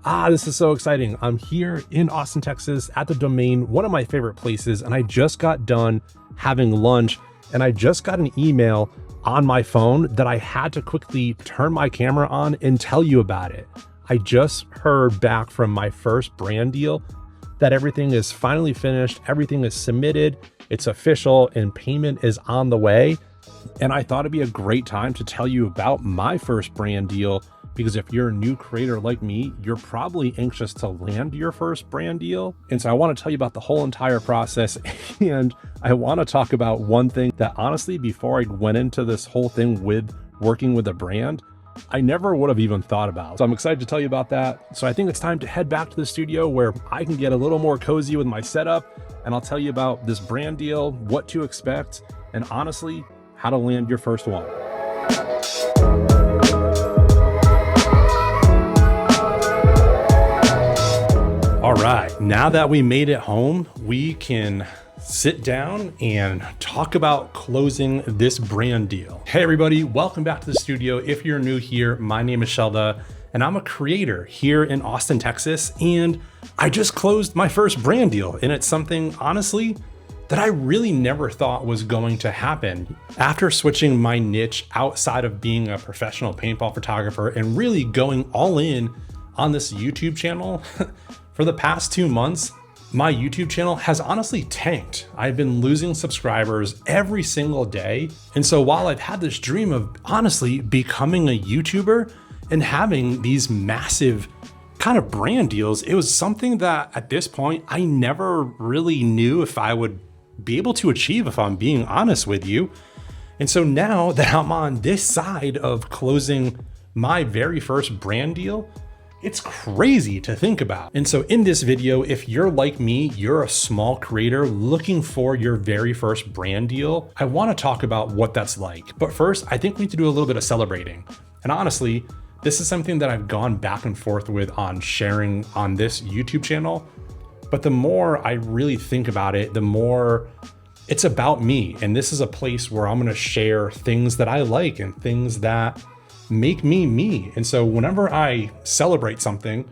This is so exciting. I'm here in Austin, Texas at the Domain, one of my favorite places, and I just got done having lunch and I just got an email on my phone that I had to quickly turn my camera on and tell you about it. I just heard back from my first brand deal that everything is finally finished, everything is submitted, it's official, and payment is on the way. And I thought it'd be a great time to tell you about my first brand deal, because if you're a new creator like me, you're probably anxious to land your first brand deal. And so I want to tell you about the whole entire process. And I want to talk about one thing that honestly, before I went into this whole thing with working with a brand, I never would have even thought about. So I'm excited to tell you about that. So I think it's time to head back to the studio where I can get a little more cozy with my setup, and I'll tell you about this brand deal, what to expect, and honestly, how to land your first one. All right, now that we made it home, we can sit down and talk about closing this brand deal. Hey everybody, welcome back to the studio. If you're new here, my name is Shelda and I'm a creator here in Austin, Texas. And I just closed my first brand deal. And it's something honestly that I really never thought was going to happen. After switching my niche outside of being a professional paintball photographer and really going all in on this YouTube channel, for the past 2 months, my YouTube channel has honestly tanked. I've been losing subscribers every single day. And so while I've had this dream of honestly becoming a YouTuber and having these massive kind of brand deals, it was something that at this point, I never really knew if I would be able to achieve, if I'm being honest with you. And so now that I'm on this side of closing my very first brand deal, it's crazy to think about. And so in this video, if you're like me, you're a small creator looking for your very first brand deal, I want to talk about what that's like. But first, I think we need to do a little bit of celebrating. And honestly, this is something that I've gone back and forth with on sharing on this YouTube channel. But the more I really think about it, the more it's about me. And this is a place where I'm going to share things that I like and things that make me me. And so whenever I celebrate something,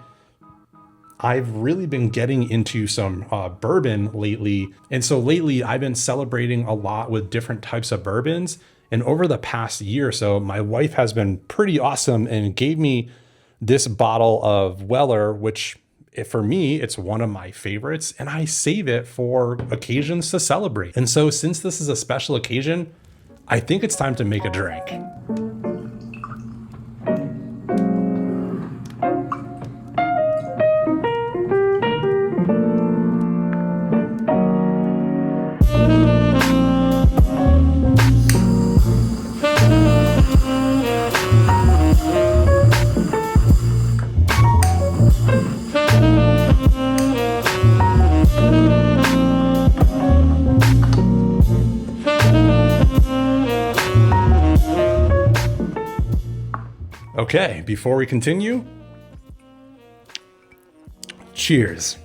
I've really been getting into some bourbon lately. And so lately I've been celebrating a lot with different types of bourbons. And over the past year or so, my wife has been pretty awesome and gave me this bottle of Weller, which for me, it's one of my favorites, and I save it for occasions to celebrate. And so since this is a special occasion, I think it's time to make a drink. Okay, before we continue, cheers.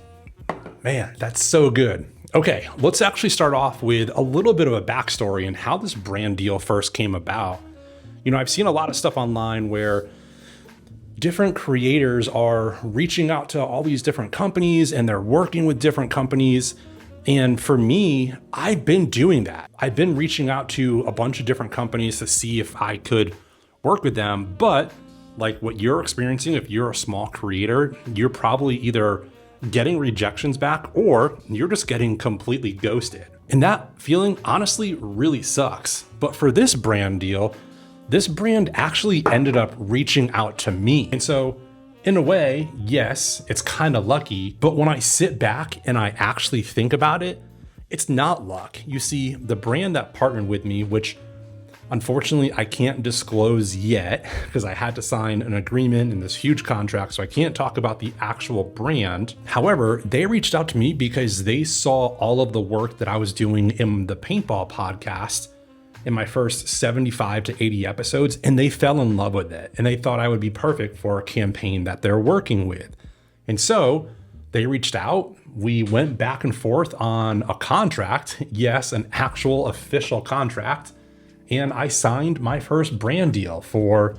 Man, that's so good. Okay, let's actually start off with a little bit of a backstory and how this brand deal first came about. You know, I've seen a lot of stuff online where different creators are reaching out to all these different companies and they're working with different companies. And for me, I've been doing that. I've been reaching out to a bunch of different companies to see if I could work with them. But like what you're experiencing, if you're a small creator, you're probably either getting rejections back or you're just getting completely ghosted. And that feeling honestly really sucks. But for this brand deal, this brand actually ended up reaching out to me. And so in a way, yes, it's kind of lucky, but when I sit back and I actually think about it, it's not luck. You see, the brand that partnered with me, which unfortunately, I can't disclose yet because I had to sign an agreement in this huge contract, so I can't talk about the actual brand. However, they reached out to me because they saw all of the work that I was doing in the paintball podcast in my first 75 to 80 episodes, and they fell in love with it. And they thought I would be perfect for a campaign that they're working with. And so they reached out. We went back and forth on a contract. Yes, an actual official contract. And I signed my first brand deal for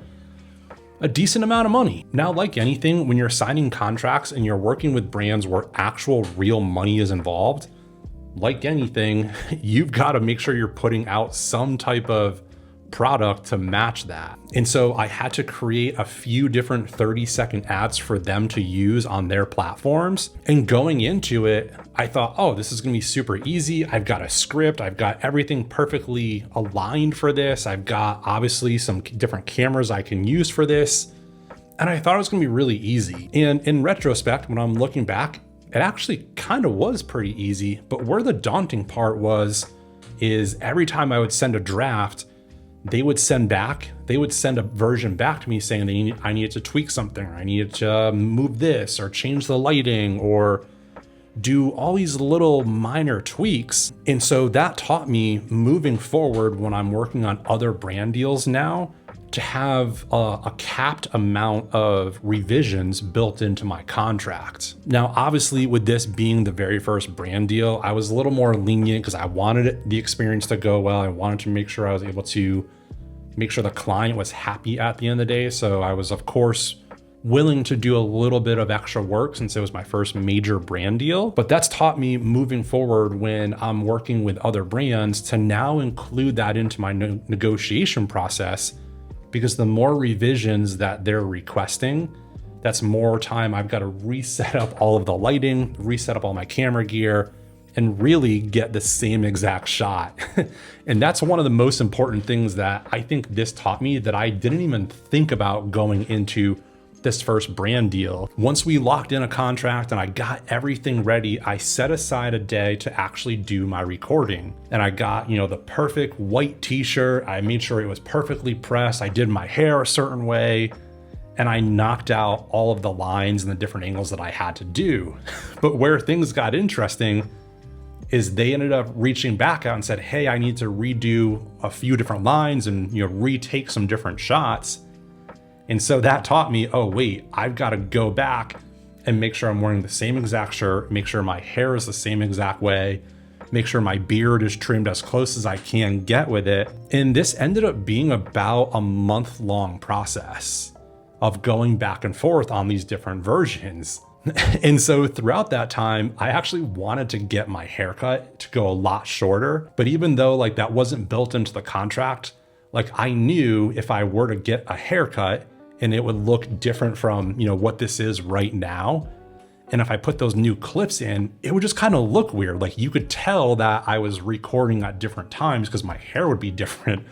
a decent amount of money. Now, like anything, when you're signing contracts and you're working with brands where actual real money is involved, like anything, you've got to make sure you're putting out some type of product to match that. And so I had to create a few different 30-second ads for them to use on their platforms. And going into it, I thought, oh, this is going to be super easy. I've got a script. I've got everything perfectly aligned for this. I've got obviously some different cameras I can use for this. And I thought it was going to be really easy. And in retrospect, when I'm looking back, it actually kind of was pretty easy. But where the daunting part is every time I would send a draft, they would send a version back to me saying I needed to tweak something, or I needed to move this or change the lighting or do all these little minor tweaks. And so that taught me moving forward when I'm working on other brand deals now to have a capped amount of revisions built into my contract. Now, obviously with this being the very first brand deal, I was a little more lenient because I wanted the experience to go well. I wanted to make sure I was able to make sure the client was happy at the end of the day. So I was, of course, willing to do a little bit of extra work since it was my first major brand deal. But that's taught me moving forward when I'm working with other brands to now include that into my negotiation process, because the more revisions that they're requesting, that's more time I've got to reset up all of the lighting, reset up all my camera gear, and really get the same exact shot. And that's one of the most important things that I think this taught me that I didn't even think about going into this first brand deal. Once we locked in a contract and I got everything ready, I set aside a day to actually do my recording. And I got, the perfect white t-shirt. I made sure it was perfectly pressed. I did my hair a certain way, and I knocked out all of the lines and the different angles that I had to do. But where things got interesting is they ended up reaching back out and said, hey, I need to redo a few different lines and retake some different shots. And so that taught me, oh wait, I've got to go back and make sure I'm wearing the same exact shirt, make sure my hair is the same exact way, make sure my beard is trimmed as close as I can get with it. And this ended up being about a month-long process of going back and forth on these different versions. And so throughout that time, I actually wanted to get my haircut to go a lot shorter. But even though that wasn't built into the contract, I knew if I were to get a haircut and it would look different from, what this is right now, and if I put those new clips in, it would just kind of look weird. You could tell that I was recording at different times because my hair would be different.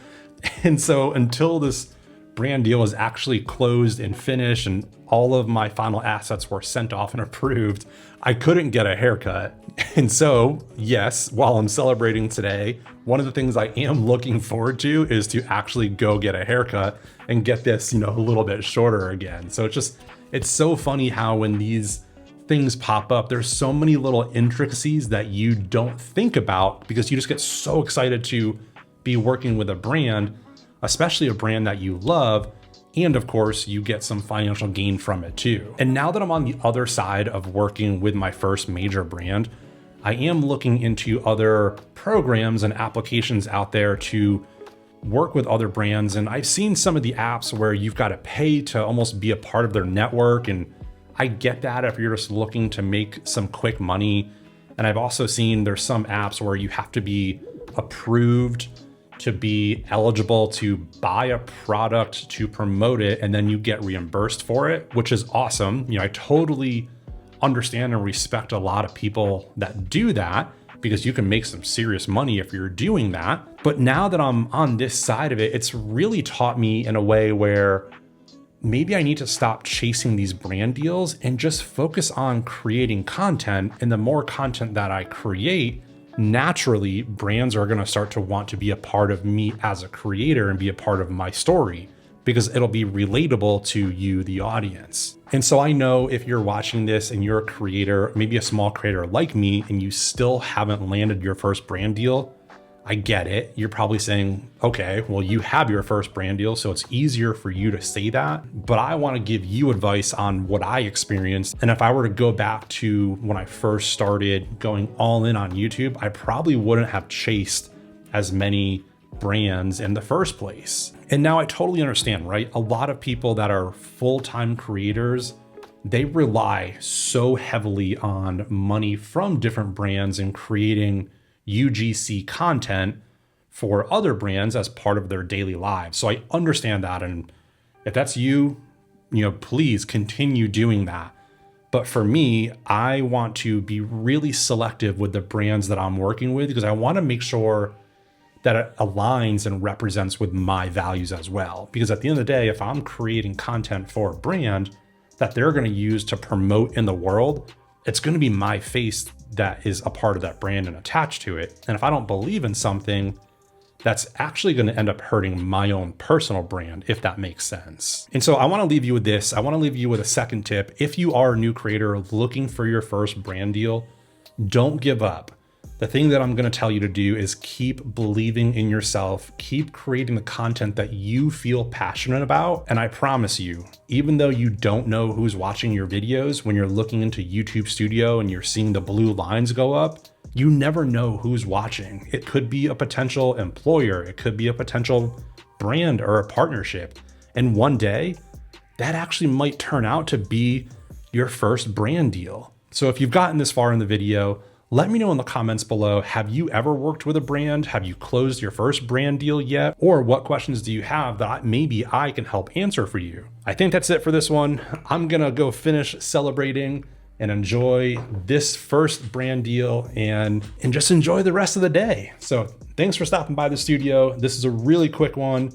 And so until this brand deal was actually closed and finished and all of my final assets were sent off and approved, I couldn't get a haircut. And so, yes, while I'm celebrating today, one of the things I am looking forward to is to actually go get a haircut and get this, a little bit shorter again. So it's so funny how when these things pop up, there's so many little intricacies that you don't think about because you just get so excited to be working with a brand, especially a brand that you love. And of course, you get some financial gain from it too. And now that I'm on the other side of working with my first major brand, I am looking into other programs and applications out there to work with other brands. And I've seen some of the apps where you've got to pay to almost be a part of their network. And I get that if you're just looking to make some quick money. And I've also seen there's some apps where you have to be approved to be eligible to buy a product to promote it, and then you get reimbursed for it, which is awesome. I totally understand and respect a lot of people that do that because you can make some serious money if you're doing that. But now that I'm on this side of it, it's really taught me in a way where maybe I need to stop chasing these brand deals and just focus on creating content. And the more content that I create, naturally, brands are going to start to want to be a part of me as a creator and be a part of my story because it'll be relatable to you, the audience. And so I know if you're watching this and you're a creator, maybe a small creator like me, and you still haven't landed your first brand deal, I get it. You're probably saying, okay, well, you have your first brand deal, so it's easier for you to say that. But I want to give you advice on what I experienced. And if I were to go back to when I first started going all in on YouTube, I probably wouldn't have chased as many brands in the first place. And now I totally understand, right? A lot of people that are full-time creators, they rely so heavily on money from different brands and creating UGC content for other brands as part of their daily lives. So I understand that. And if that's you, please continue doing that. But for me, I want to be really selective with the brands that I'm working with because I want to make sure that it aligns and represents with my values as well. Because at the end of the day, if I'm creating content for a brand that they're going to use to promote in the world, it's going to be my face that is a part of that brand and attached to it. And if I don't believe in something, that's actually going to end up hurting my own personal brand, if that makes sense. And so I want to leave you with this. I want to leave you with a second tip. If you are a new creator looking for your first brand deal, don't give up. The thing that I'm going to tell you to do is keep believing in yourself, keep creating the content that you feel passionate about. And I promise you, even though you don't know who's watching your videos, when you're looking into YouTube Studio and you're seeing the blue lines go up, you never know who's watching. It could be a potential employer. It could be a potential brand or a partnership. And one day that actually might turn out to be your first brand deal. So if you've gotten this far in the video, let me know in the comments below, have you ever worked with a brand? Have you closed your first brand deal yet? Or what questions do you have that maybe I can help answer for you? I think that's it for this one. I'm gonna go finish celebrating and enjoy this first brand deal and just enjoy the rest of the day. So thanks for stopping by the studio. This is a really quick one,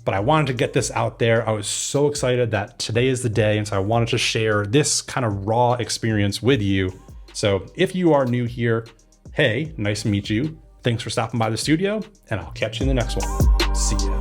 but I wanted to get this out there. I was so excited that today is the day. And so I wanted to share this kind of raw experience with you. So if you are new here, hey, nice to meet you. Thanks for stopping by the studio and I'll catch you in the next one. See ya.